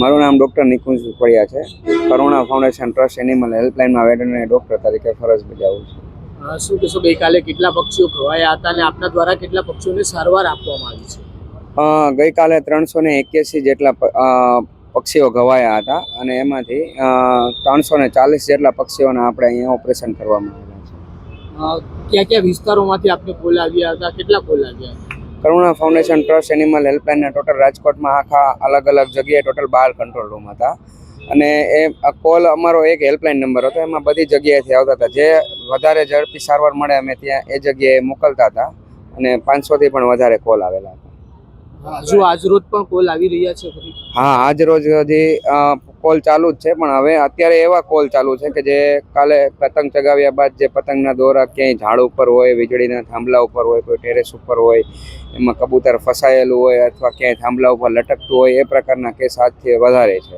મારું નામ ડૉક્ટર નિકુંજ પડિયા છે. કરુણા ફાઉન્ડેશન ટ્રસ્ટ એનિમલ હેલ્પલાઇનમાં વેટરનરી ડૉક્ટર તરીકે ફરજ બજાવું છું. શું કહેશો, ગઈકાલે કેટલા પક્ષીઓ ઘવાયા હતા અને આપના દ્વારા કેટલા પક્ષીઓને સારવાર આપવામાં આવી છે? ગઈકાલે 381 જેટલા પક્ષીઓ ઘવાયા હતા અને એમાંથી 340 જેટલા પક્ષીઓને આપણે અહીંયા ઓપરેશન કરવામાં આવ્યા છે. કયા કયા વિસ્તારોમાંથી આપને કોલ આવ્યા હતા, કેટલા કોલ આવ્યા હતા? કરુણા ફાઉન્ડેશન ટ્રસ્ટ એનિમલ હેલ્પલાઇનના ટોટલ રાજકોટમાં આખા અલગ અલગ જગ્યાએ ટોટલ 12 કંટ્રોલ રૂમ હતા અને એ કોલ અમારો એક હેલ્પલાઇન નંબર હતો. એમાં બધી જગ્યાએથી આવતા હતા. જે વધારે ઝડપી સારવાર મળે અમે ત્યાં એ જગ્યાએ મોકલતા હતા અને 500થી પણ વધારે કોલ આવેલા હતા. હજુ આજરોજ પણ કોલ આવી રહ્યા છે? હા, આજ રોજ હજી કોલ ચાલુ જ છે, પણ હવે અત્યારે એવા કોલ ચાલુ છે કે જે કાલે પતંગ ચગાવ્યા બાદ જે પતંગના દોરા ક્યાંય ઝાડ ઉપર હોય, વીજળીના થાંભલા ઉપર હોય, કોઈ ટેરેસ ઉપર હોય, એમાં કબૂતર ફસાયેલું હોય અથવા ક્યાંય થાંભલા ઉપર લટકતું હોય, એ પ્રકારના કેસ આજથી વધારે છે.